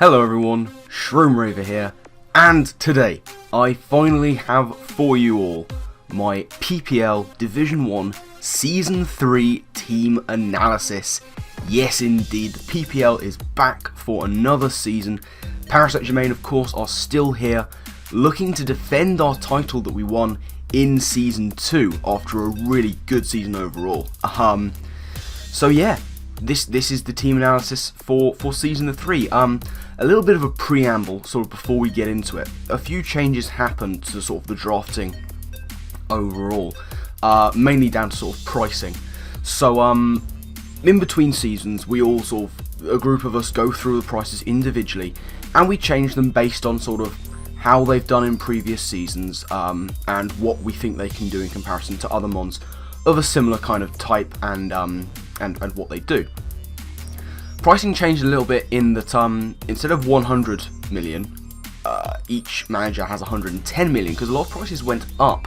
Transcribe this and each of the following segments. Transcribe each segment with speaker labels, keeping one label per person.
Speaker 1: Hello everyone, Shroomraver here, and today I finally have for you all my PPL Division 1 Season 3 team analysis. Yes indeed, the PPL is back for another season. Parasect Germain of course are still here, looking to defend our title that we won in Season 2 after a really good season overall. So yeah, this is the team analysis for Season 3. A little bit of a preamble sort of before we get into it. A few changes happened to sort of the drafting overall, mainly down to sort of pricing. So in between seasons, we all sort of, a group of us go through the prices individually, and we change them based on sort of how they've done in previous seasons, and what we think they can do in comparison to other mons of a similar kind of type and what they do. Pricing changed a little bit in that instead of 100 million, each manager has 110 million because a lot of prices went up,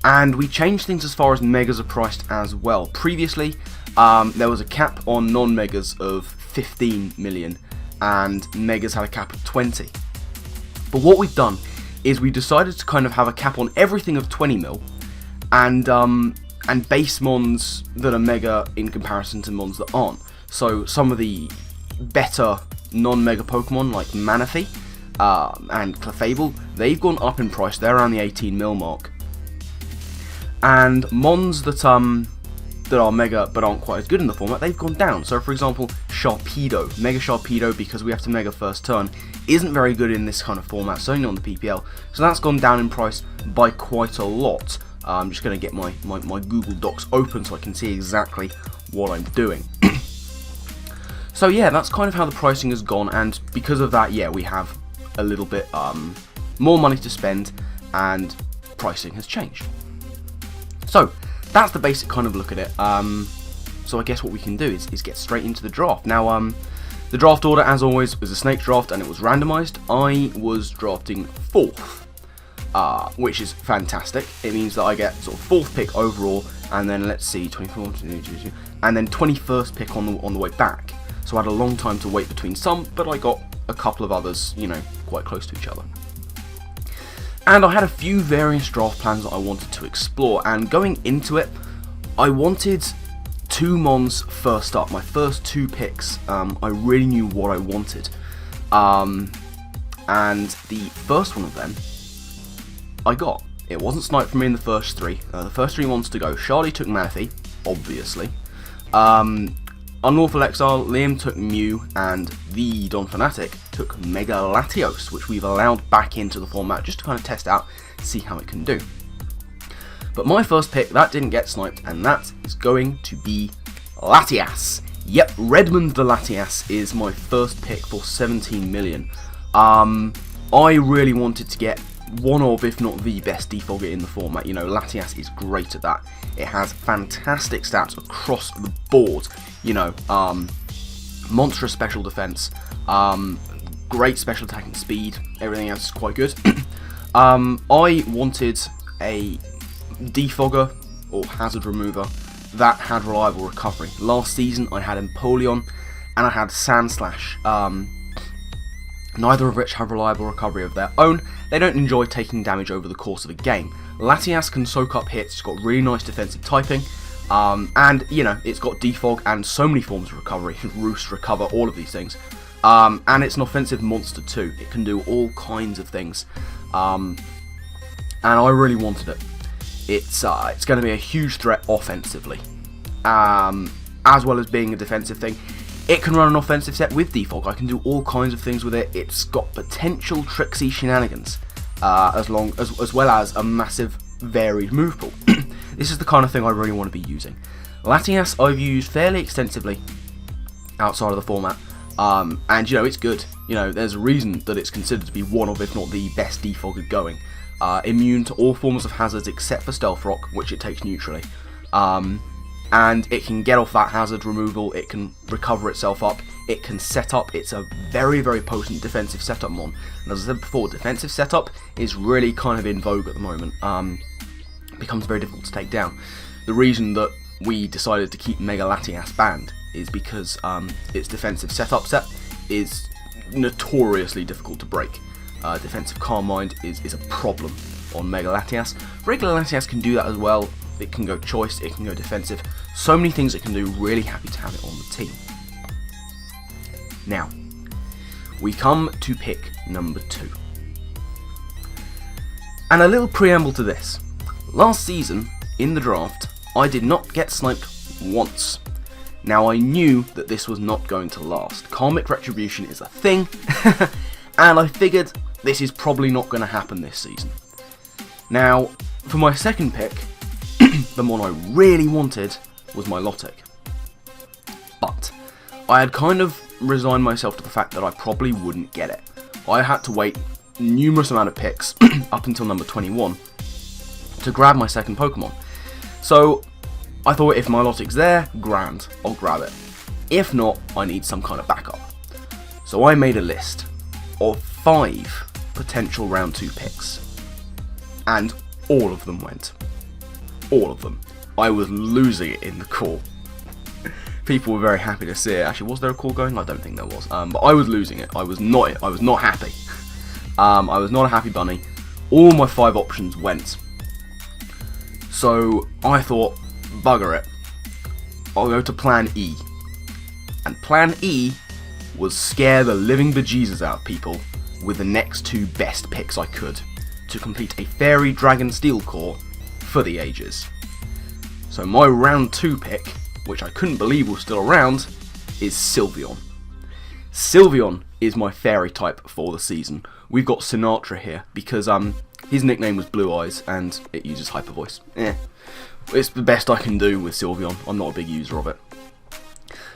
Speaker 1: and we changed things as far as megas are priced as well. Previously, there was a cap on non-megas of 15 million, and megas had a cap of 20. But what we've done is we decided to kind of have a cap on everything of 20 mil, and base mons that are mega in comparison to mons that aren't. So some of the better non-mega Pokemon like Manaphy and Clefable, they've gone up in price. They're around the 18 mil mark. And mons that are mega but aren't quite as good in the format, they've gone down. So for example, Sharpedo, Mega Sharpedo, because we have to mega first turn, isn't very good in this kind of format, it's only on the PPL. So that's gone down in price by quite a lot. I'm just going to get my Google Docs open so I can see exactly what I'm doing. So yeah, that's kind of how the pricing has gone, and because of that, yeah, we have a little bit more money to spend, and pricing has changed. So that's the basic kind of look at it. So I guess what we can do is get straight into the draft. Now, the draft order, as always, was a snake draft, and it was randomised. I was drafting 4th, which is fantastic. It means that I get sort of 4th pick overall, and then let's see, 24, and then 21st pick on the way back. So I had a long time to wait between some, but I got a couple of others, you know, quite close to each other. And I had a few various draft plans that I wanted to explore, and going into it, I wanted 2 mons first up. My first 2 picks, I really knew what I wanted. And the first one of them, I got. It wasn't sniped for me in the first 3. The first 3 mons to go. Charlie took Manaphy, obviously. Unlawful Exile, Liam took Mew, and the Don Fanatic took Mega Latios, which we've allowed back into the format just to kind of test out, see how it can do. But my first pick, that didn't get sniped, and that is going to be Latias. Yep, Redmond the Latias is my first pick for 17 million. I really wanted to get one of, if not the best defogger in the format. You know, Latias is great at that. It has fantastic stats across the board. You know, monstrous special defense, great special attacking speed, everything else is quite good. I wanted a defogger or hazard remover that had reliable recovery. Last season I had Empoleon and I had Sandslash, neither of which have reliable recovery of their own. They don't enjoy taking damage over the course of a game. Latias can soak up hits, it's got really nice defensive typing, and you know, it's got defog and so many forms of recovery, roost, recover, all of these things. And it's an offensive monster too, it can do all kinds of things, and I really wanted it. It's going to be a huge threat offensively, as well as being a defensive thing. It can run an offensive set with defog. I can do all kinds of things with it. It's got potential tricksy shenanigans, as well as a massive varied move pool. This is the kind of thing I really want to be using. Latias I've used fairly extensively outside of the format, and you know, it's good. You know, there's a reason that it's considered to be one of, if not the best defogger going. Immune to all forms of hazards except for Stealth Rock, which it takes neutrally. And it can get off that hazard removal, it can recover itself up, it can set up. It's a very, very potent defensive setup mon. And as I said before, defensive setup is really kind of in vogue at the moment. It becomes very difficult to take down. The reason that we decided to keep Mega Latias banned is because its defensive setup set is notoriously difficult to break. Defensive Calm Mind is a problem on Mega Latias. Regular Latias can do that as well. It can go choice, it can go defensive. So many things it can do. Really happy to have it on the team. Now, we come to pick number 2. And a little preamble to this. Last season, in the draft, I did not get sniped once. Now, I knew that this was not going to last. Karmic Retribution is a thing, and I figured this is probably not going to happen this season. Now, for my second pick, the one I really wanted was my Milotic. But I had kind of resigned myself to the fact that I probably wouldn't get it. I had to wait numerous amount of picks up until number 21 to grab my second Pokemon. So I thought if my Milotic's there, grand, I'll grab it. If not, I need some kind of backup. So I made a list of 5 potential round 2 picks. And all of them went. All of them. I was losing it in the call. People were very happy to see it. Actually, was there a call going? I don't think there was. But I was losing it. I was not happy. I was not a happy bunny. All my 5 options went. So I thought, bugger it. I'll go to plan E. And plan E was scare the living bejesus out of people with the next 2 best picks I could to complete a Fairy Dragon Steel Core for the ages. So my round 2 pick, which I couldn't believe was still around, is Sylveon. Sylveon is my fairy type for the season. We've got Sinatra here because his nickname was Blue Eyes and it uses Hyper Voice. It's the best I can do with Sylveon. I'm not a big user of it.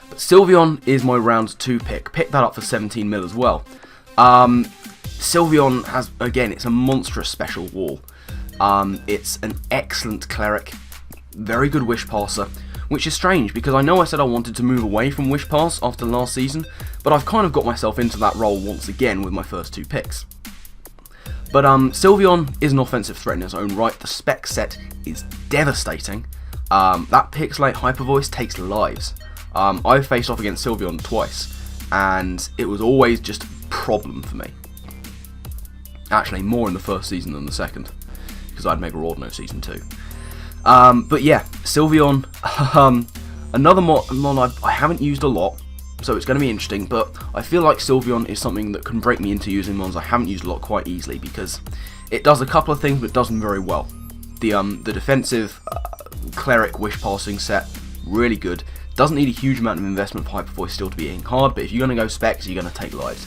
Speaker 1: But Sylveon is my round 2 pick. Picked that up for 17 mil as well. Sylveon has, again, it's a monstrous special wall. It's an excellent cleric, very good Wish Passer, which is strange because I know I said I wanted to move away from Wish Pass after last season, but I've kind of got myself into that role once again with my first 2 picks. But Sylveon is an offensive threat in its own right. The spec set is devastating. That Pixelate Hyper Voice takes lives. I've faced off against Sylveon twice, and it was always just a problem for me. Actually, more in the first season than the second, because I had Mega Ordno season 2. But yeah, Sylveon, another mon I haven't used a lot, so it's going to be interesting, but I feel like Sylveon is something that can break me into using mons I haven't used a lot quite easily, because it does a couple of things, but does them very well. The defensive cleric wish passing set, really good. Doesn't need a huge amount of investment for Hyper Voice still to be hitting hard, but if you're going to go specs, you're going to take lives.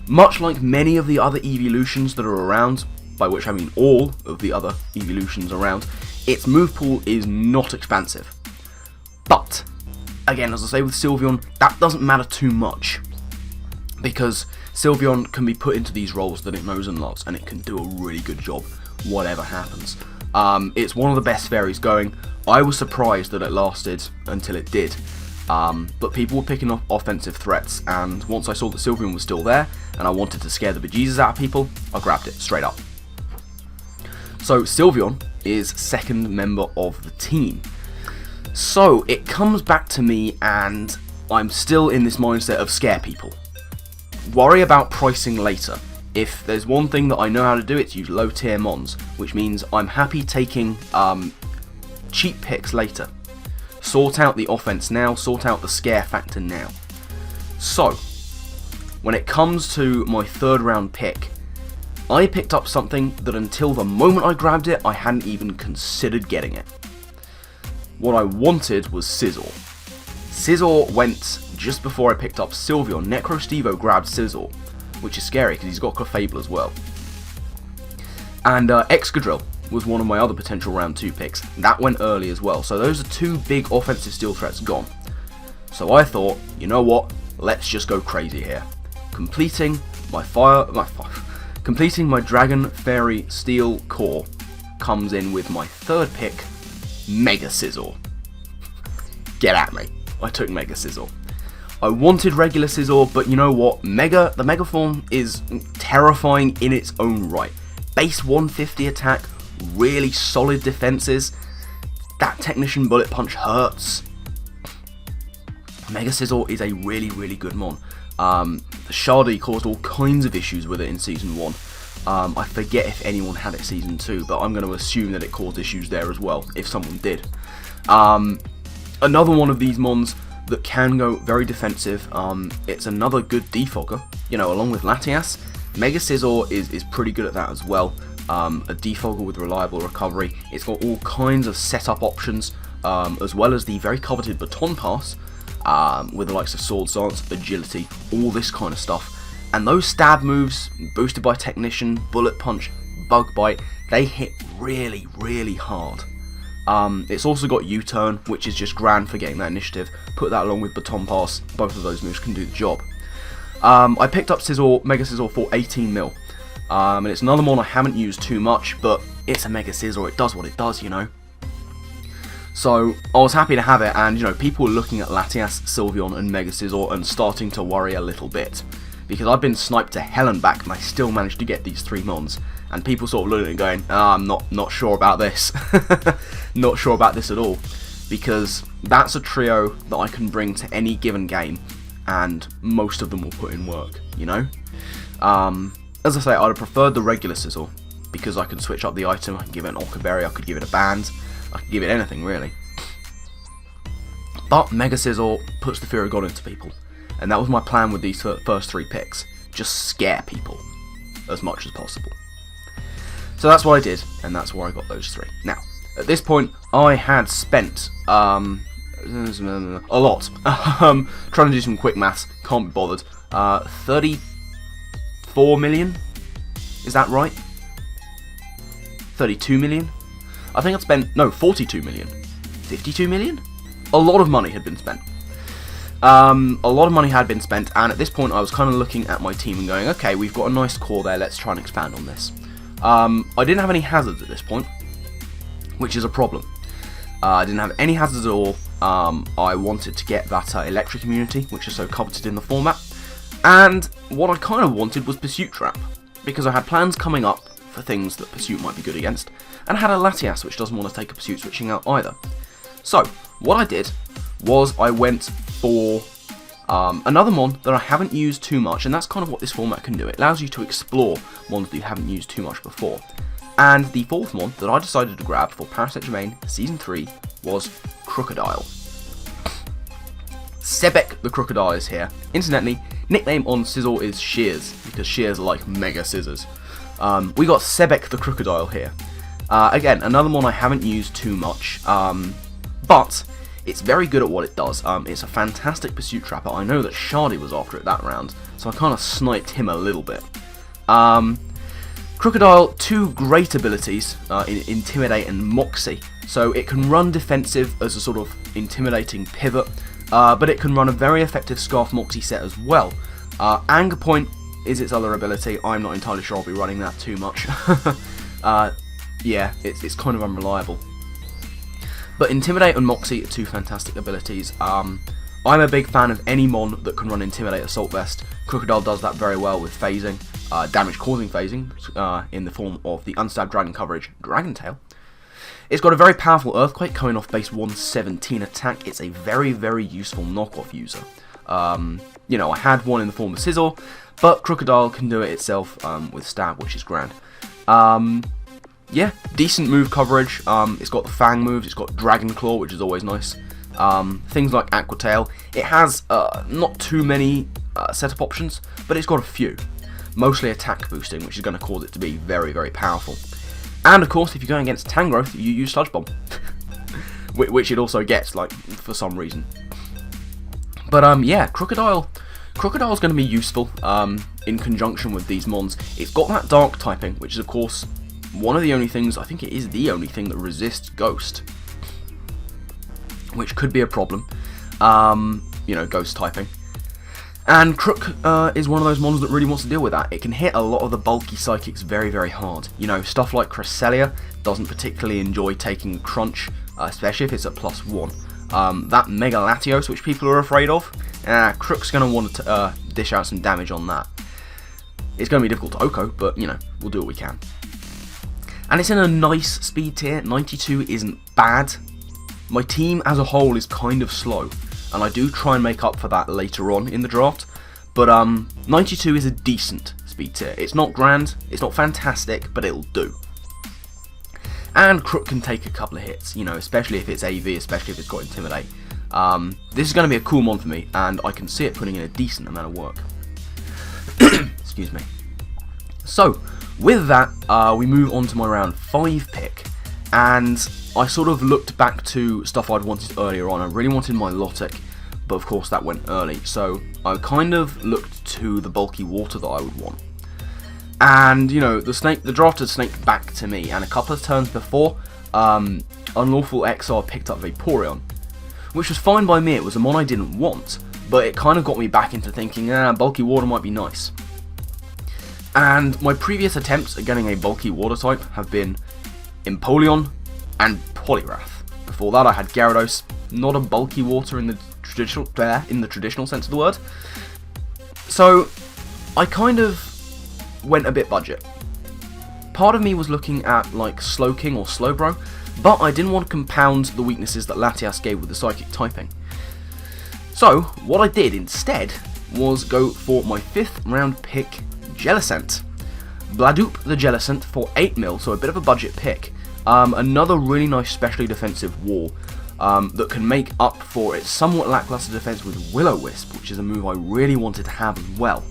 Speaker 1: Much like many of the other evolutions that are around, by which I mean all of the other evolutions around, its move pool is not expansive. But, again, as I say with Sylveon, that doesn't matter too much, because Sylveon can be put into these roles that it knows and loves, and it can do a really good job, whatever happens. It's one of the best fairies going. I was surprised that it lasted until it did. But people were picking up offensive threats, and once I saw that Sylveon was still there, and I wanted to scare the bejesus out of people, I grabbed it, straight up. So Sylveon is second member of the team. So it comes back to me, and I'm still in this mindset of scare people. Worry about pricing later. If there's one thing that I know how to do, it's use low tier mons, which means I'm happy taking cheap picks later. Sort out the offense now, sort out the scare factor now. So, when it comes to my third round pick, I picked up something that until the moment I grabbed it, I hadn't even considered getting it. What I wanted was Scizor. Scizor went just before I picked up Sylveon. Necrostevo grabbed Scizor, which is scary because he's got Clefable as well. And Excadrill was one of my other potential round 2 picks. That went early as well. So those are 2 big offensive steel threats gone. So I thought, you know what? Let's just go crazy here. Completing my Dragon Fairy Steel Core comes in with my third pick, Mega-Scizor. Get at me. I took Mega-Scizor. I wanted regular Scizor, but you know what? The Mega form is terrifying in its own right. Base 150 attack, really solid defenses. That Technician Bullet Punch hurts. Mega-Scizor is a really, really good mon. Shardy caused all kinds of issues with it in Season 1. I forget if anyone had it Season 2, but I'm going to assume that it caused issues there as well, if someone did. Another one of these mons that can go very defensive, it's another good defogger, you know, along with Latias. Mega-Scizor is pretty good at that as well. A defogger with reliable recovery. It's got all kinds of setup options, as well as the very coveted baton pass, with the likes of Sword Stance, Agility, all this kind of stuff. And those stab moves, boosted by Technician, Bullet Punch, Bug Bite, they hit really, really hard. It's also got U-Turn, which is just grand for getting that initiative. Put that along with Baton Pass, both of those moves can do the job. I picked up Mega-Scizor for 18 mil. And it's another one I haven't used too much, but it's a Mega-Scizor, it does what it does, you know. So, I was happy to have it, and, you know, people were looking at Latias, Sylveon, and Mega-Scizor and starting to worry a little bit. Because I've been sniped to hell and back, and I still managed to get these 3 mons. And people sort of looking at it going, I'm not sure about this. Not sure about this at all. Because that's a trio that I can bring to any given game, and most of them will put in work, you know? As I say, I'd have preferred the regular Scizor, because I can switch up the item, I can give it an Orca Berry, I could give it a band, I could give it anything really. But Mega-Scizor puts the fear of God into people, and that was my plan with these first 3 picks. Just scare people as much as possible. So that's what I did, and that's where I got those 3. Now, at this point, I had spent a lot. Trying to do some quick maths, can't be bothered. 34 million? Is that right? 32 million? I think I'd spent, no, 42 million. 52 million? A lot of money had been spent. A lot of money had been spent, and at this point I was kind of looking at my team and going, okay, we've got a nice core there, let's try and expand on this. I didn't have any hazards at this point, which is a problem. I didn't have any hazards at all. I wanted to get that electric immunity, which is so coveted in the format, and what I kind of wanted was Pursuit Trap, because I had plans coming up for things that Pursuit might be good against, and I had a Latias which doesn't want to take a Pursuit switching out either. So, what I did was I went for another mon that I haven't used too much, and that's kind of what this format can do. It allows you to explore mons that you haven't used too much before. And the 4th mon that I decided to grab for Parasect Germain Season 3 was Crocodile. Sebek the Crocodile is here. Incidentally, nickname on Scizor is Shears, because Shears are like Mega Scissors. We got Sebek the Crocodile here. Again, another one I haven't used too much, but it's very good at what it does. It's a fantastic Pursuit Trapper. I know that Shardy was after it that round, so I kind of sniped him a little bit. Crocodile, 2 great abilities, in Intimidate and Moxie. So it can run defensive as a sort of intimidating pivot, but it can run a very effective Scarf Moxie set as well. Anger Point is its other ability. I'm not entirely sure I'll be running that too much. Yeah, it's kind of unreliable. But Intimidate and Moxie are 2 fantastic abilities. I'm a big fan of any mon that can run Intimidate Assault Vest. Crocodile does that very well with phasing, damage-causing phasing, in the form of the Unstabbed Dragon coverage, Dragon Tail. It's got a very powerful Earthquake coming off base 117 attack. It's a very, very useful knockoff user. You know, I had one in the form of Scizor, but Crocodile can do it itself with Stab, which is grand. Yeah, decent move coverage. It's got the Fang moves, it's got Dragon Claw, which is always nice. Things like Aqua Tail. It has not too many setup options, but it's got a few. Mostly attack boosting, which is going to cause it to be very, very powerful. And of course, if you're going against Tangrowth, you use Sludge Bomb, which it also gets, like, for some reason. But yeah, Crocodile's going to be useful in conjunction with these mons. It's got that Dark typing, which is of course one of the only things, I think it is the only thing that resists Ghost, which could be a problem. You know, Ghost typing. And Crook is one of those mons that really wants to deal with that. It can hit a lot of the bulky Psychics very, very hard. You know, stuff like Cresselia doesn't particularly enjoy taking Crunch, especially if it's at +1. That Mega Latios, which people are afraid of, Crook's going to want to dish out some damage on that. It's going to be difficult to Oko, but, you know, we'll do what we can. And it's in a nice speed tier. 92 isn't bad. My team as a whole is kind of slow, and I do try and make up for that later on in the draft, But 92 is a decent speed tier. It's not grand, it's not fantastic, but it'll do. And Crook can take a couple of hits, you know, especially if it's AV, especially if it's got Intimidate. This is going to be a cool mon for me, and I can see it putting in a decent amount of work. Excuse me. So, with that, we move on to my round 5 pick, and I sort of looked back to stuff I'd wanted earlier on. I really wanted my Lotic, but of course that went early, so I kind of looked to the bulky water that I would want. And, you know, the drafted snake back to me, and a couple of turns before, Unlawful XR picked up Vaporeon, which was fine by me. It was a mon I didn't want, but it kind of got me back into thinking, bulky water might be nice. And my previous attempts at getting a bulky water type have been Empoleon and Poliwrath. Before that I had Gyarados, not a bulky water in the traditional sense of the word. So I kind of went a bit budget. Part of me was looking at like Slowking or Slowbro, but I didn't want to compound the weaknesses that Latias gave with the psychic typing. So what I did instead was go for my 5th round pick, Jellicent. Bladoop the Jellicent for 8 mil, so a bit of a budget pick. Another really nice specially defensive wall that can make up for its somewhat lackluster defense with Will-O-Wisp, which is a move I really wanted to have as well.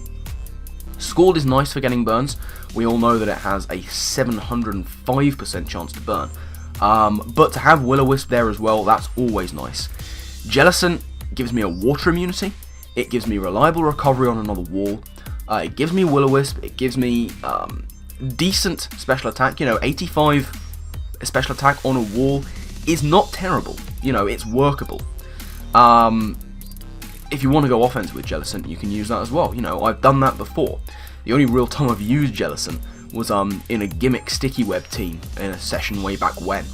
Speaker 1: Scald is nice for getting burns. We all know that it has a 705% chance to burn. But to have Will-O-Wisp there as well, that's always nice. Jellicent gives me a water immunity. It gives me reliable recovery on another wall. It gives me Will-O-Wisp. It gives me decent special attack. You know, 85 special attack on a wall is not terrible. You know, it's workable. If you want to go offense with Jellicent, you can use that as well. You know, I've done that before. The only real time I've used Jellicent was in a gimmick sticky web team in a session way back when,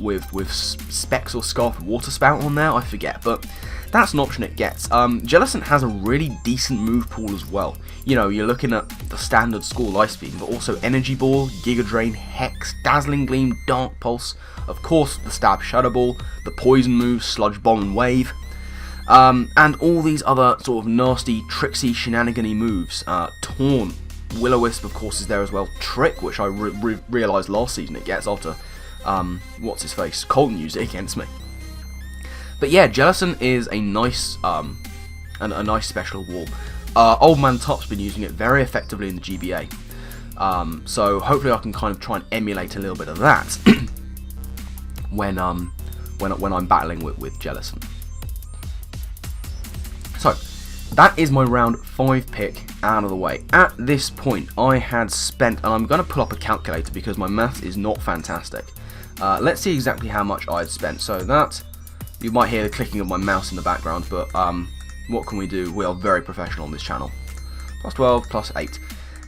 Speaker 1: with Specs or Scarf Water Spout on there, I forget, but that's an option it gets. Jellicent has a really decent move pool as well. You know, you're looking at the standard Scald Ice Beam, but also Energy Ball, Giga Drain, Hex, Dazzling Gleam, Dark Pulse, of course the Stab Shadow Ball, the Poison moves, Sludge Bomb and Wave, and all these other sort of nasty, tricksy, shenanigan-y moves. Taunt, Will-O-Wisp of course is there as well, Trick, which I realised last season it gets after, what's his face, Colton used it against me. But yeah, Jellicent is a nice, a nice special wall. Old Man Top's been using it very effectively in the GBA, so hopefully I can kind of try and emulate a little bit of that when I'm battling with Jellicent. So that is my round 5 pick out of the way. At this point, I had spent, and I'm going to pull up a calculator because my math is not fantastic. Let's see exactly how much I had spent. So that, you might hear the clicking of my mouse in the background, but what can we do? We are very professional on this channel. Plus 12, plus 8.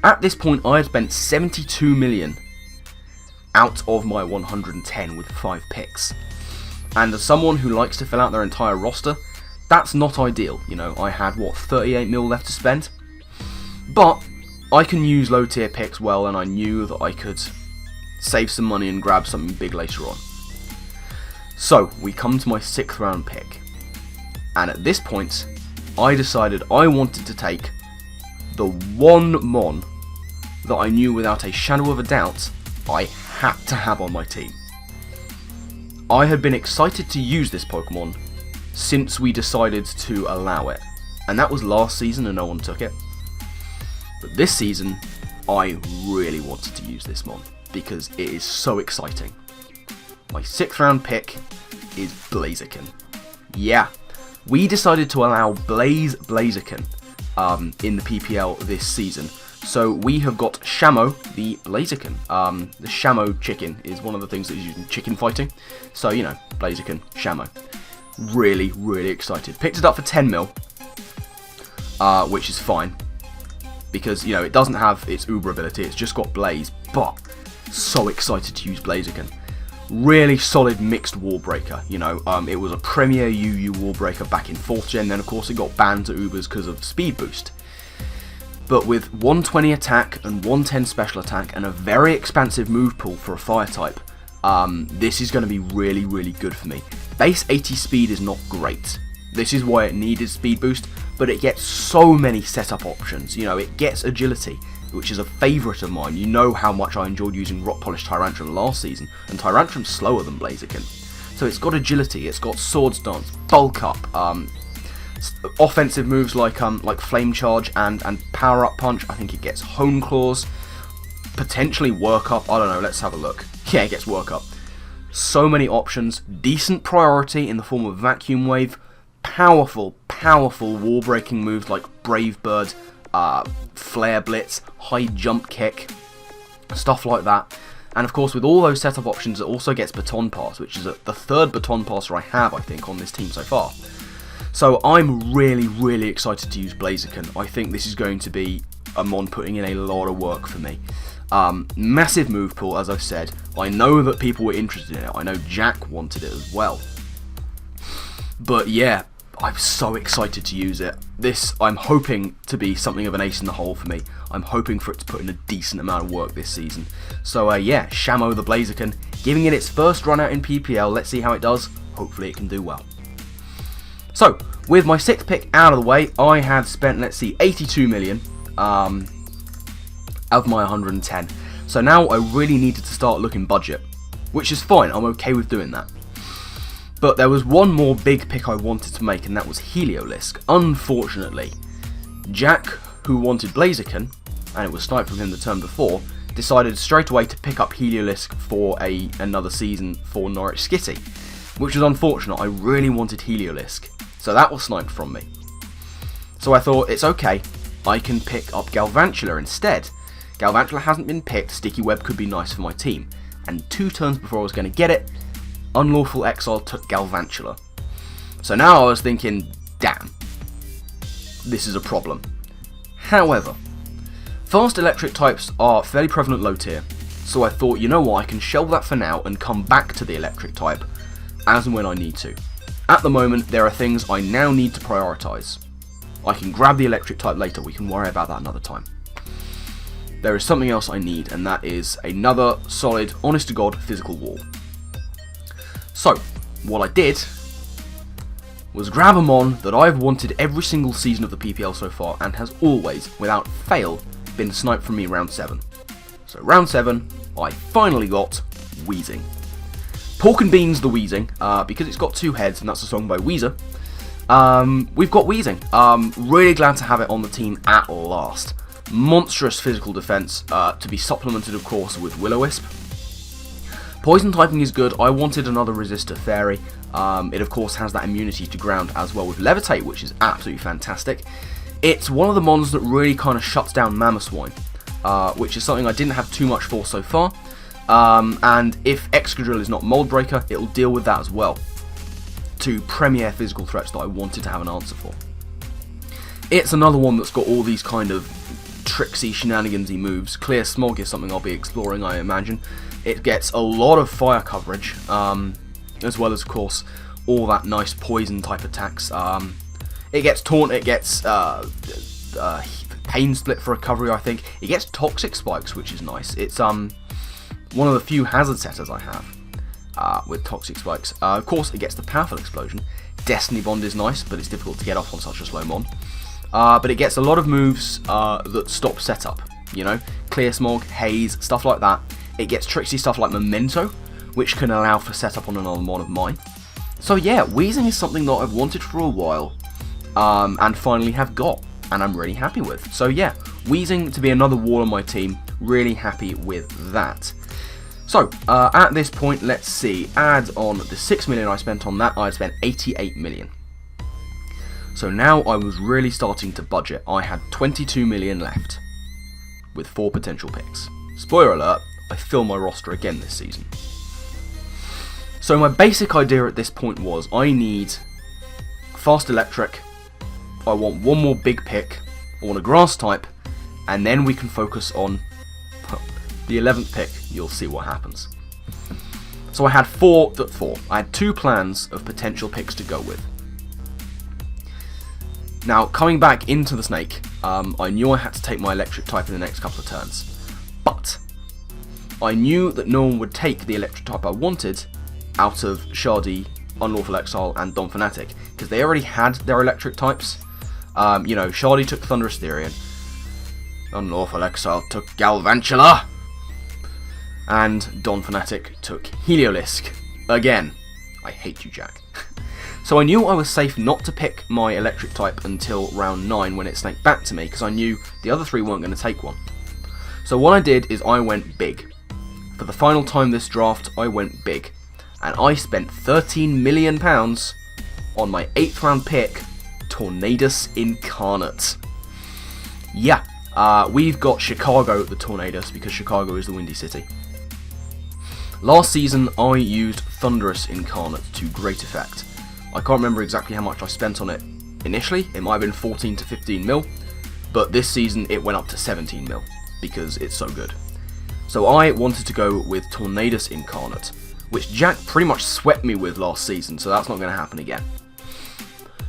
Speaker 1: At this point, I had spent 72 million out of my 110 with 5 picks. And as someone who likes to fill out their entire roster, that's not ideal. You know, I had, what, 38 mil left to spend? But I can use low tier picks well, and I knew that I could save some money and grab something big later on. So, we come to my 6th round pick. And at this point, I decided I wanted to take the one mon that I knew without a shadow of a doubt I had to have on my team. I had been excited to use this Pokemon since we decided to allow it, and that was last season and no one took it. But this season, I really wanted to use this mon because it is so exciting. My 6th round pick is Blaziken. Yeah, we decided to allow Blaziken in the PPL this season. So we have got Shamo, the Blaziken. The Shamo chicken is one of the things that is used in chicken fighting. So, you know, Blaziken, Shamo. Really, really excited. Picked it up for 10 mil, which is fine. Because, you know, it doesn't have its Uber ability, it's just got Blaze. But, so excited to use Blaziken. Really solid mixed wall breaker, you know. It was a Premier UU wall breaker back in 4th gen, then of course it got banned to Ubers because of speed boost. But with 120 attack and 110 special attack and a very expansive move pool for a fire type, this is going to be really, really good for me. Base 80 speed is not great. This is why it needed speed boost, but it gets so many setup options. You know, it gets agility, which is a favourite of mine. You know how much I enjoyed using Rock Polish Tyrantrum last season, and Tyrantrum's slower than Blaziken. So it's got agility, it's got Swords Dance, Bulk Up, offensive moves like Flame Charge and Power Up Punch. I think it gets Hone Claws, potentially Work Up. I don't know, let's have a look. Yeah, it gets Work Up. So many options, decent priority in the form of Vacuum Wave, powerful wall breaking moves like Brave Bird, Flare Blitz, High Jump Kick, stuff like that. And of course, with all those setup options, it also gets Baton Pass, which is the third Baton Passer I have, I think, on this team so far. So I'm really excited to use Blaziken. I think this is going to be a mon putting in a lot of work for me. Massive move pool, as I've said. I know that people were interested in it. I know Jack wanted it as well. But yeah, I'm so excited to use it. This, I'm hoping to be something of an ace in the hole for me. I'm hoping for it to put in a decent amount of work this season. So yeah, Shamo the Blaziken, giving it its first run out in PPL. Let's see how it does. Hopefully it can do well. So, with my 6th pick out of the way, I had spent, let's see, 82 million of my 110. So now I really needed to start looking budget, which is fine. I'm okay with doing that. But there was one more big pick I wanted to make, and that was Heliolisk. Unfortunately, Jack, who wanted Blaziken, and it was sniped from him the turn before, decided straight away to pick up Heliolisk for another season for Norwich Skitty, which was unfortunate. I really wanted Heliolisk, so that was sniped from me. So I thought, it's okay, I can pick up Galvantula instead. Galvantula hasn't been picked, Sticky Web could be nice for my team, and 2 turns before I was going to get it, Unlawful Exile took Galvantula. So now I was thinking, damn, this is a problem. However, fast electric types are fairly prevalent low tier, so I thought, you know what, I can shelve that for now and come back to the electric type as and when I need to. At the moment, there are things I now need to prioritise. I can grab the electric type later, we can worry about that another time. There is something else I need, and that is another solid, honest to God, physical wall. So, what I did was grab a mon that I've wanted every single season of the PPL so far, and has always, without fail, been sniped from me round 7. So round 7, I finally got Wheezing. Pork and Beans the Wheezing, because it's got 2 heads, and that's a song by Weezer. We've got Wheezing. Really glad to have it on the team at last. Monstrous physical defense, to be supplemented of course with Will-O-Wisp. Poison typing is good. I wanted another resistor fairy. It of course has that immunity to ground as well with Levitate, which is absolutely fantastic. It's one of the mons that really kind of shuts down Mamoswine, which is something I didn't have too much for so far. And if Excadrill is not Mold Breaker, it will deal with that as well. 2 premier physical threats that I wanted to have an answer for. It's another one that's got all these kind of tricksy, shenanigansy moves. Clear Smog is something I'll be exploring, I imagine. It gets a lot of fire coverage, as well as, of course, all that nice poison type attacks. It gets Taunt, it gets Pain Split for recovery, I think. It gets Toxic Spikes, which is nice. It's one of the few hazard setters I have with Toxic Spikes. Of course, it gets the Powerful Explosion. Destiny Bond is nice, but it's difficult to get off on such a slow mon. But it gets a lot of moves that stop setup, you know, Clear Smog, Haze, stuff like that. It gets tricksy stuff like Memento, which can allow for setup on another mon of mine. So yeah, Wheezing is something that I've wanted for a while, and finally have got, and I'm really happy with. So yeah, Wheezing to be another wall on my team, really happy with that. So, at this point, let's see, add on the 6 million I spent on that, I spent 88 million. So now I was really starting to budget. I had 22 million left, with 4 potential picks. Spoiler alert, I fill my roster again this season. So my basic idea at this point was, I need fast electric, I want one more big pick, I want a grass type, and then we can focus on the 11th pick. You'll see what happens. So I had 4. I had 2 plans of potential picks to go with. Now, coming back into the snake, I knew I had to take my electric type in the next couple of turns. But I knew that no one would take the electric type I wanted out of Shardy, Unlawful Exile, and Dom Fanatic, because they already had their electric types. You know, Shardy took Thunderous Therian. Unlawful Exile took Galvantula. And Don Fanatic took Heliolisk. Again. I hate you, Jack. So I knew I was safe not to pick my electric type until round 9 when it snaked back to me, because I knew the other 3 weren't going to take one. So what I did is I went big. For the final time this draft, I went big. And I spent £13 million on my 8th round pick, Tornadus Incarnate. Yeah, we've got Chicago the Tornadus, because Chicago is the Windy City. Last season, I used Thunderous Incarnate to great effect. I can't remember exactly how much I spent on it initially. It might have been 14 to 15 mil, but this season it went up to 17 mil because it's so good. So I wanted to go with Tornadus Incarnate, which Jack pretty much swept me with last season, so that's not going to happen again.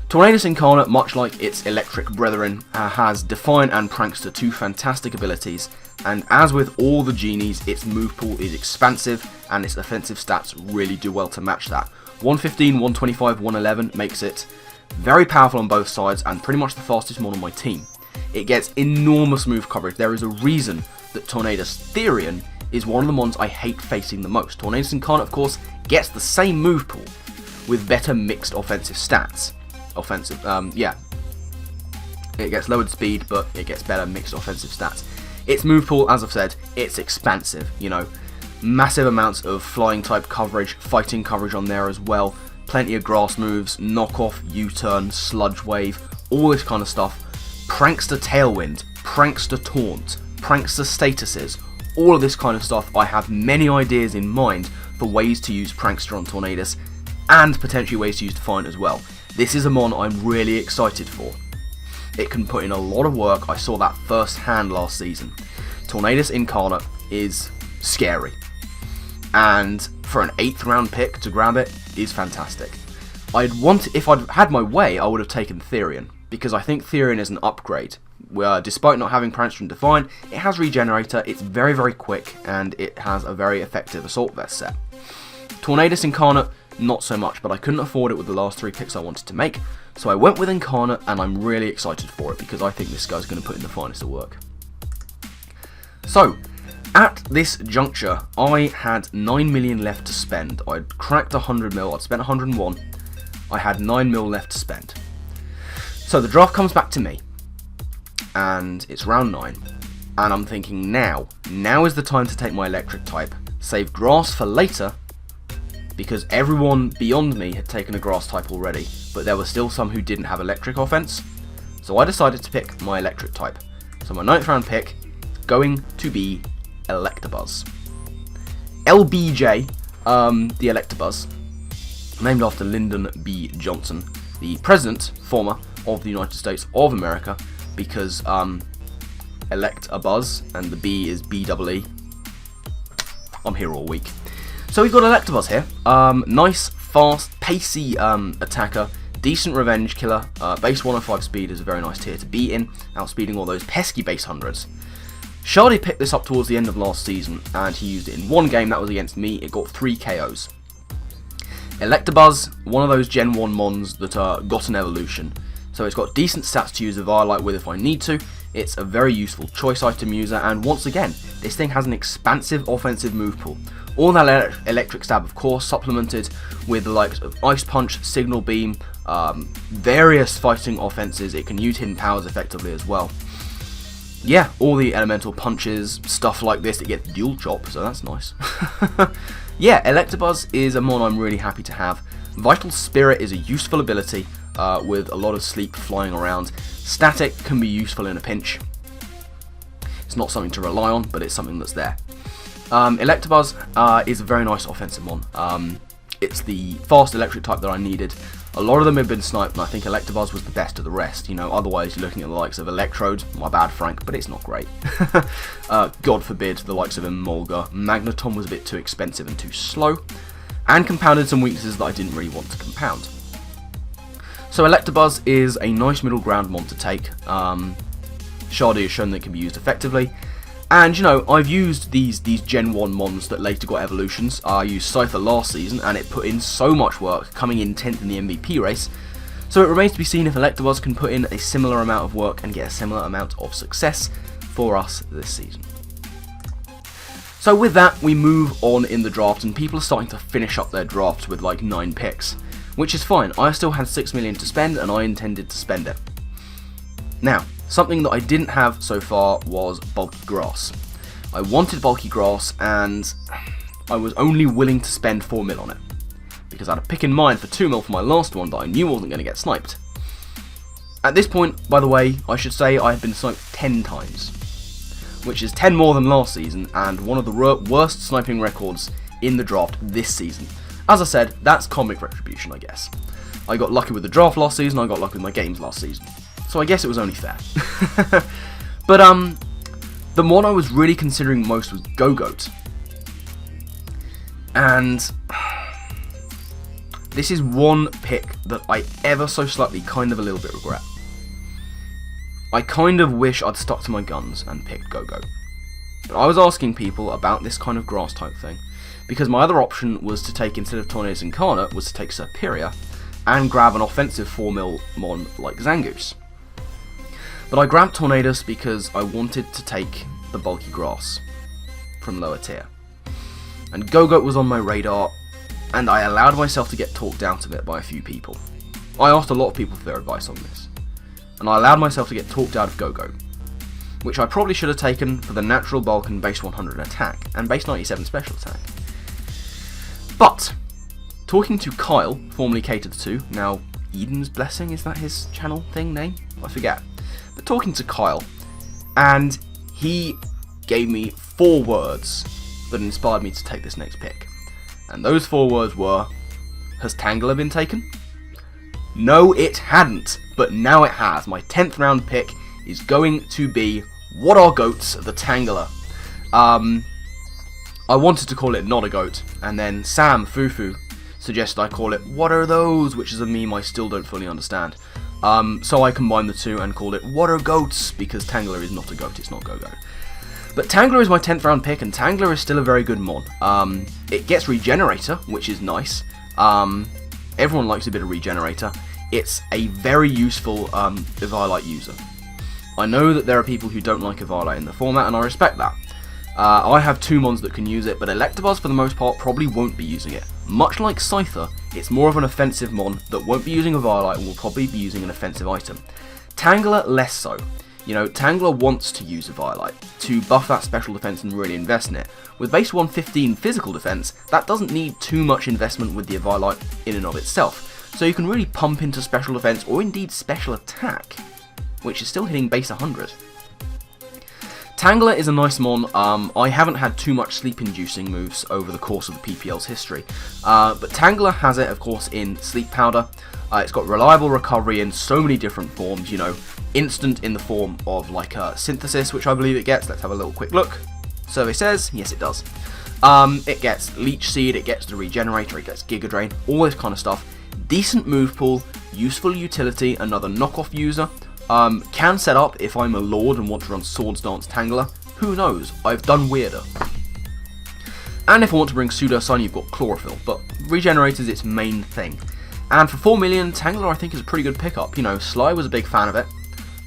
Speaker 1: Tornadus Incarnate, much like its electric brethren, has Defiant and Prankster, 2 fantastic abilities, and as with all the genies, its move pool is expansive and its offensive stats really do well to match that. 115, 125, 111 makes it very powerful on both sides and pretty much the fastest mon on my team. It gets enormous move coverage. There is a reason that Tornadus Therian is one of the mons I hate facing the most. Tornadus Incarnate, of course, gets the same move pool with better mixed offensive stats. Yeah. It gets lowered speed, but it gets better mixed offensive stats. Its move pool, as I've said, it's expansive, you know. Massive amounts of flying type coverage, fighting coverage on there as well. Plenty of grass moves, knockoff, U-turn, sludge wave, all this kind of stuff. Prankster Tailwind, Prankster Taunt, Prankster Statuses, all of this kind of stuff. I have many ideas in mind for ways to use Prankster on Tornadus and potentially ways to use Defiant as well. This is a mon I'm really excited for. It can put in a lot of work. I saw that firsthand last season. Tornadus Incarnate is scary. And for an 8th round pick to grab it is fantastic. If I'd had my way, I would have taken Therian, because I think Therian is an upgrade. Despite not having Prankster and Defiant, it has Regenerator, it's very, very quick, and it has a very effective Assault Vest set. Tornadus Incarnate, not so much, but I couldn't afford it with the last 3 picks I wanted to make, so I went with Incarnate, and I'm really excited for it, because I think this guy's going to put in the finest of work. So, at this juncture, I had 9 million left to spend. I'd cracked 100 mil, I'd spent 101. I had 9 mil left to spend. So the draft comes back to me, and it's round 9, and I'm thinking now is the time to take my electric type. Save grass for later, because everyone beyond me had taken a grass type already, but there were still some who didn't have electric offense. So I decided to pick my electric type. So my 9th round pick is going to be Electabuzz. LBJ, the Electabuzz, named after Lyndon B. Johnson, the former of the United States of America, because Elect-a-Buzz and the B is B-double-E. I'm here all week. So we've got Electabuzz here. Nice, fast, pacey attacker, decent revenge killer. Base 105 speed is a very nice tier to be in, outspeeding all those pesky base 100s. Shardy picked this up towards the end of last season, and he used it in one game, that was against me. It got 3 KOs. Electabuzz, one of those Gen 1 mons that got an evolution, so it's got decent stats to use a Violite with if I need to. It's a very useful choice item user, and once again, this thing has an expansive offensive move pool. All that electric stab, of course, supplemented with the likes of Ice Punch, Signal Beam, various fighting offenses. It can use hidden powers effectively as well. Yeah, all the elemental punches, stuff like this. It gets dual chop, so that's nice. Yeah, Electabuzz is a mon I'm really happy to have. Vital Spirit is a useful ability with a lot of sleep flying around. Static can be useful in a pinch. It's not something to rely on, but it's something that's there. Electabuzz is a very nice offensive mon. It's the fast electric type that I needed. A lot of them have been sniped, and I think Electabuzz was the best of the rest. You know, otherwise you're looking at the likes of Electrode. My bad, Frank, but it's not great. God forbid the likes of Emolga. Magneton was a bit too expensive and too slow, and compounded some weaknesses that I didn't really want to compound. So Electabuzz is a nice middle ground mon to take. Shardy has shown that it can be used effectively. And, you know, I've used these Gen 1 mons that later got evolutions. I used Scyther last season, and it put in so much work, coming in 10th in the MVP race. So it remains to be seen if Electabuzz can put in a similar amount of work and get a similar amount of success for us this season. So with that, we move on in the draft, and people are starting to finish up their drafts with like 9 picks, which is fine. I still had 6 million to spend, and I intended to spend it. Now, something that I didn't have so far was bulky grass. I wanted bulky grass, and I was only willing to spend 4 mil on it, because I had a pick in mind for 2 mil for my last one that I knew wasn't going to get sniped. At this point, by the way, I should say I had been sniped 10 times. Which is 10 more than last season, and one of the worst sniping records in the draft this season. As I said, that's comic retribution, I guess. I got lucky with the draft last season, I got lucky with my games last season. So I guess it was only fair. But, the one I was really considering most was Go-Goat. And this is one pick that I ever so slightly kind of a little bit regret. I kind of wish I'd stuck to my guns and picked Go-Goat. But I was asking people about this kind of grass type thing, because my other option was to take, instead of Tornadus Incarnate, was to take Serperior and grab an offensive 4 mil mon like Zangoose. But I grabbed Tornadus because I wanted to take the bulky grass from lower tier. And Go-Goat was on my radar, and I allowed myself to get talked out of it by a few people. I asked a lot of people for their advice on this, and I allowed myself to get talked out of Go-Goat, which I probably should have taken for the natural bulk and base 100 attack, and base 97 special attack. But, talking to Kyle, formerly Catered to, now Eden's Blessing, is that his channel thing name? I forget. But talking to Kyle, and he gave me 4 words that inspired me to take this next pick. And those 4 words were, has Tangela been taken? No, it hadn't, but now it has. My 10th round pick is going to be What Are Goats, the Tangela. I wanted to call it Not a Goat, and then Sam Fufu suggested I call it What Are Those, which is a meme I still don't fully understand. So I combined the two and called it What Are Goats, because Tangela is not a goat, it's not Go-Go. But Tangela is my 10th round pick, and Tangela is still a very good mon. It gets Regenerator, which is nice. Everyone likes a bit of Regenerator. It's a very useful Eviolite user. I know that there are people who don't like Eviolite in the format, and I respect that. I have 2 mons that can use it, but Electabuzz for the most part probably won't be using it. Much like Scyther, it's more of an offensive mon that won't be using Eviolite and will probably be using an offensive item. Tangela, less so. You know, Tangela wants to use Eviolite to buff that special defense and really invest in it. With base 115 physical defense, that doesn't need too much investment with the Eviolite in and of itself. So you can really pump into special defense or indeed special attack, which is still hitting base 100. Tangela is a nice mon. I haven't had too much sleep-inducing moves over the course of the PPL's history, but Tangela has it, of course, in Sleep Powder. It's got reliable recovery in so many different forms, you know, instant in the form of like Synthesis, which I believe it gets. Let's have a little quick look. Survey says, yes it does. It gets Leech Seed, it gets the Regenerator, it gets Giga Drain, all this kind of stuff. Decent move pool, useful utility, another knockoff user. Can set up if I'm a Lord and want to run Swords Dance Tangela. Who knows? I've done weirder. And if I want to bring Pseudo Sun, you've got Chlorophyll, but Regenerator is its main thing. And for 4 million, Tangela I think is a pretty good pickup. You know, Sly was a big fan of it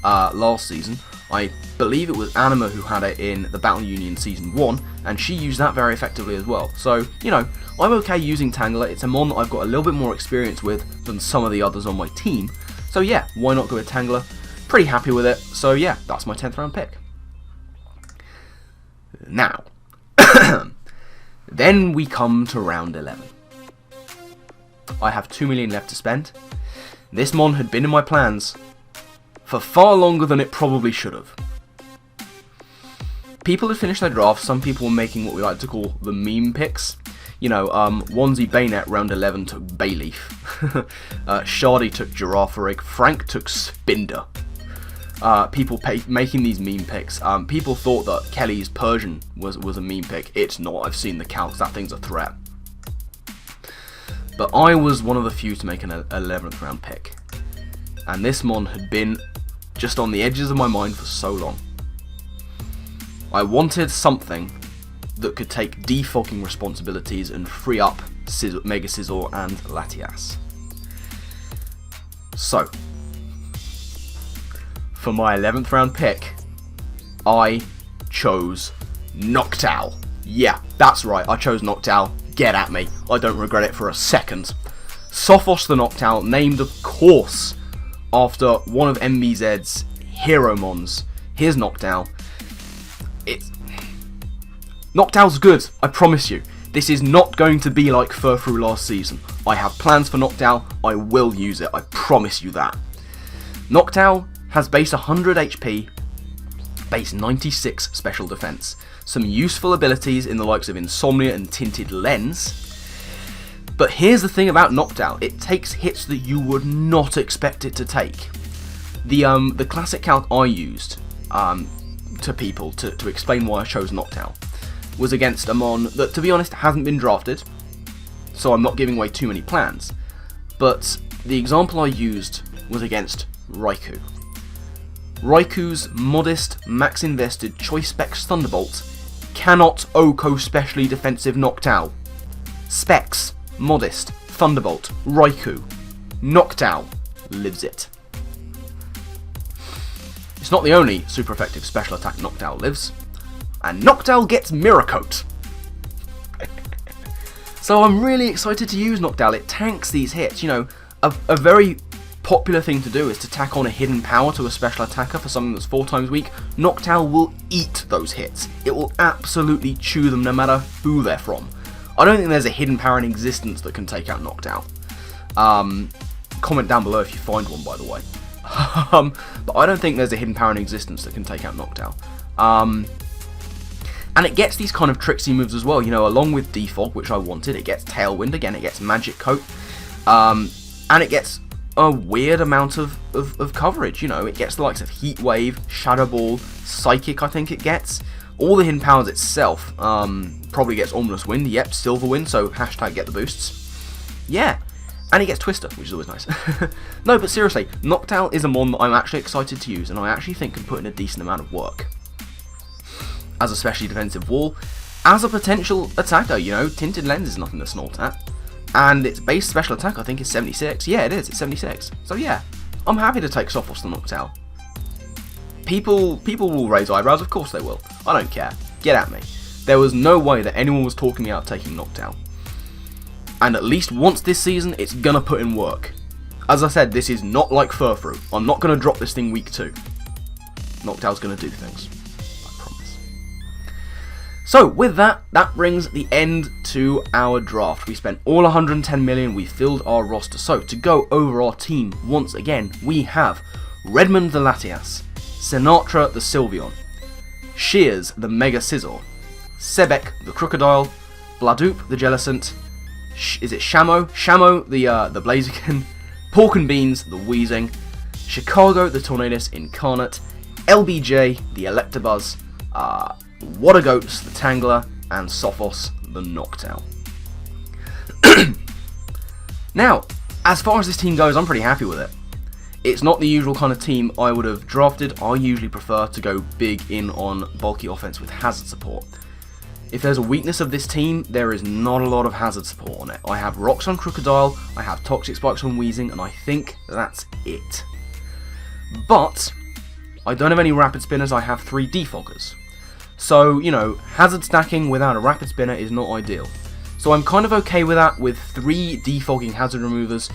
Speaker 1: last season. I believe it was Anima who had it in the Battle Union Season 1, and she used that very effectively as well. So, you know, I'm okay using Tangela. It's a mon that I've got a little bit more experience with than some of the others on my team. So yeah, why not go with Tangela? Pretty happy with it. So yeah, that's my 10th round pick. Now, then we come to round 11. I have 2 million left to spend. This mon had been in my plans for far longer than it probably should have. People had finished their drafts. Some people were making what we like to call the meme picks. You know, Onesie Bayonet round 11 took Bayleaf. Shardy took Girafarig. Frank took Spinder. People making these meme picks. People thought that Kelly's Persian was a meme pick. It's not. I've seen the calcs. That thing's a threat. But I was one of the few to make an 11th round pick. And this mon had been just on the edges of my mind for so long. I wanted something that could take defogging responsibilities and free up Mega-Scizor and Latias. So, for my 11th round pick, I chose Noctowl. Yeah, that's right, I chose Noctowl. Get at me. I don't regret it for a second. Sophos the Noctowl, named of course after one of MBZ's hero mons. Here's Noctowl. Noctowl's good, I promise you. This is not going to be like Furfrou last season. I have plans for Noctowl, I will use it, I promise you that. Noctowl has base 100 HP, base 96 special defense, some useful abilities in the likes of Insomnia and Tinted Lens. But here's the thing about Noctowl, it takes hits that you would not expect it to take. The classic calc I used to people to explain why I chose Noctowl was against a mon that, to be honest, hasn't been drafted, so I'm not giving away too many plans. But the example I used was against Raikou. Raikou's modest, max invested Choice Specs Thunderbolt cannot OHKO specially defensive Noctowl. Specs, modest, Thunderbolt, Raikou. Noctowl lives it. It's not the only super effective special attack Noctowl lives, and Noctowl gets Mirror Coat. So I'm really excited to use Noctowl. It tanks these hits. You know, a very popular thing to do is to tack on a hidden power to a special attacker for something that's 4 times weak. Noctowl will eat those hits. It will absolutely chew them no matter who they're from. I don't think there's a hidden power in existence that can take out Noctowl. Comment down below if you find one, by the way. But I don't think there's a hidden power in existence that can take out Noctowl. And it gets these kind of tricksy moves as well, you know, along with Defog, which I wanted. It gets Tailwind, again, it gets Magic Coat, and it gets a weird amount of coverage, you know. It gets the likes of Heat Wave, Shadow Ball, Psychic, I think it gets. All the hidden powers itself, probably gets Ominous Wind, yep, Silver Wind, so hashtag get the boosts. Yeah, and it gets Twister, which is always nice. No, but seriously, Noctowl is a mon that I'm actually excited to use, and I actually think can put in a decent amount of work. As a specially defensive wall, as a potential attacker, you know, Tinted Lens is nothing to snort at. And its base special attack, I think, is 76. Yeah, it is, it's 76. So yeah, I'm happy to take Sophos the Noctowl. People will raise eyebrows, of course they will. I don't care. Get at me. There was no way that anyone was talking me out of taking Noctowl. And at least once this season, it's gonna put in work. As I said, this is not like Furfrou. I'm not gonna drop this thing week 2. Noctowl's gonna do things. So with that brings the end to our draft. We spent all 110 million, we filled our roster. So to go over our team once again, we have Redmond the Latias, Sinatra the Sylveon, Shears the Mega-Scizor, Sebek the Crocodile, Bladoop the Jellicent, is it Shamo? Shamo the Blaziken, Pork and Beans the Weezing, Chicago the Tornadus Incarnate, LBJ the Electabuzz, Watergoats the Tangler, and Sophos the Noctowl. Now, as far as this team goes, I'm pretty happy with it. It's not the usual kind of team I would have drafted. I usually prefer to go big in on bulky offense with hazard support. If there's a weakness of this team, there is not a lot of hazard support on it. I have Rocks on Crocodile, I have Toxic Spikes on Weezing, and I think that's it. But I don't have any Rapid Spinners, I have 3 Defoggers. So, you know, hazard stacking without a Rapid Spinner is not ideal. So I'm kind of okay with that, with 3 defogging hazard removers,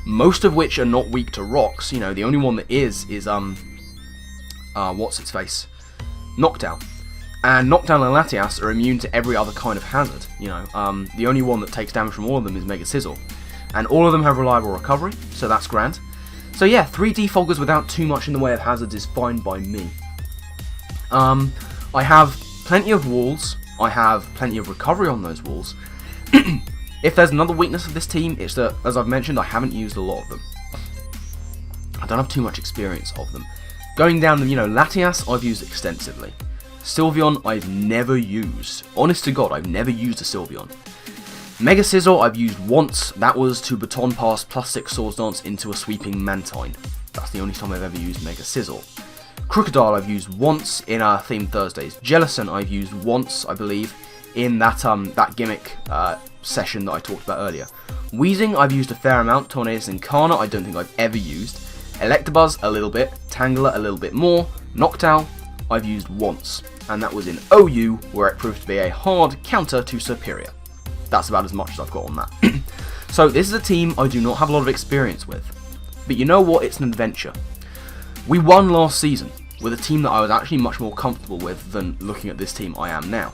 Speaker 1: most of which are not weak to rocks. You know, the only one that is what's its face? Noctowl. And Noctowl and Latias are immune to every other kind of hazard, you know. The only one that takes damage from all of them is Mega-Scizor. And all of them have reliable recovery, so that's grand. So yeah, 3 defoggers without too much in the way of hazards is fine by me. I have plenty of walls, I have plenty of recovery on those walls. If there's another weakness of this team, it's that, as I've mentioned, I haven't used a lot of them. I don't have too much experience of them. Going down, you know, Latias I've used extensively. Sylveon I've never used. Honest to God, I've never used a Sylveon. Mega-Scizor I've used once, that was to Baton Pass +6 Swords Dance into a Sweeping Mantine. That's the only time I've ever used Mega-Scizor. Crocodile I've used once in our Themed Thursdays. Jellicent I've used once, I believe, in that that gimmick session that I talked about earlier. Weezing I've used a fair amount, Tornadus and Incarnate I don't think I've ever used, Electabuzz a little bit, Tangela a little bit more, Noctowl I've used once, and that was in OU where it proved to be a hard counter to Serperior. That's about as much as I've got on that. So this is a team I do not have a lot of experience with, but you know what, it's an adventure. We won last season with a team that I was actually much more comfortable with than looking at this team I am now.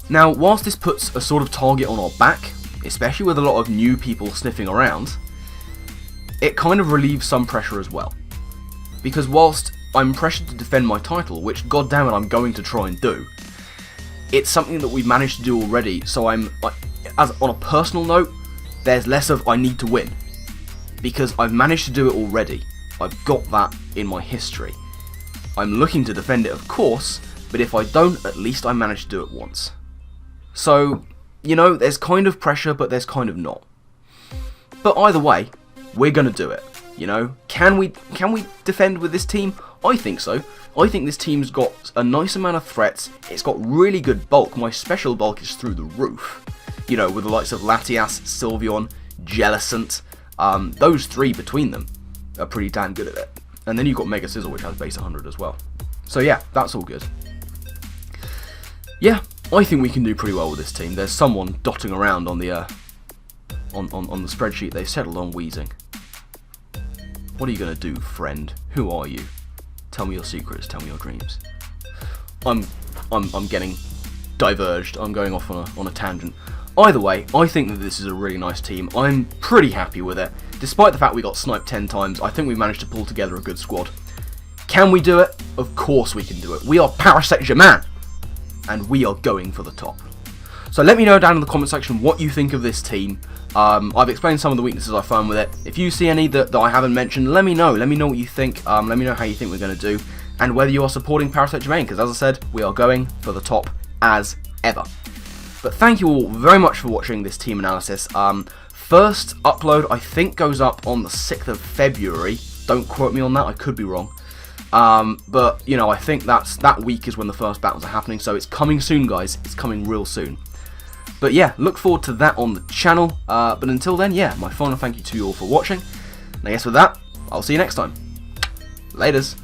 Speaker 1: Now, whilst this puts a sort of target on our back, especially with a lot of new people sniffing around, it kind of relieves some pressure as well. Because whilst I'm pressured to defend my title, which goddammit I'm going to try and do, it's something that we've managed to do already, so on a personal note, there's less of I need to win. Because I've managed to do it already. I've got that in my history. I'm looking to defend it, of course, but if I don't, at least I managed to do it once. So, you know, there's kind of pressure, but there's kind of not. But either way, we're going to do it. You know, can we defend with this team? I think so. I think this team's got a nice amount of threats. It's got really good bulk. My special bulk is through the roof. You know, with the likes of Latias, Sylveon, Jellicent. Those three between them are pretty damn good at it. And then you've got Mega-Scizor, which has base 100 as well. So yeah, that's all good. Yeah, I think we can do pretty well with this team. There's someone dotting around on the on the spreadsheet. They've settled on Weezing. What are you gonna do, friend? Who are you? Tell me your secrets. Tell me your dreams. I'm getting diverged. I'm going off on a tangent. Either way, I think that this is a really nice team. I'm pretty happy with it. Despite the fact we got sniped 10 times, I think we managed to pull together a good squad. Can we do it? Of course we can do it. We are Parasect Germain, and we are going for the top. So let me know down in the comment section what you think of this team. I've explained some of the weaknesses I found with it. If you see any that I haven't mentioned, let me know. Let me know what you think. Let me know how you think we're going to do, and whether you are supporting Parasect Germain, because as I said, we are going for the top as ever. But thank you all very much for watching this team analysis. First upload, I think, goes up on the 6th of February. Don't quote me on that, I could be wrong. But, you know, I think that week is when the first battles are happening, so it's coming soon, guys. It's coming real soon. But yeah, look forward to that on the channel. But until then, yeah, my final thank you to you all for watching. And I guess with that, I'll see you next time. Laters.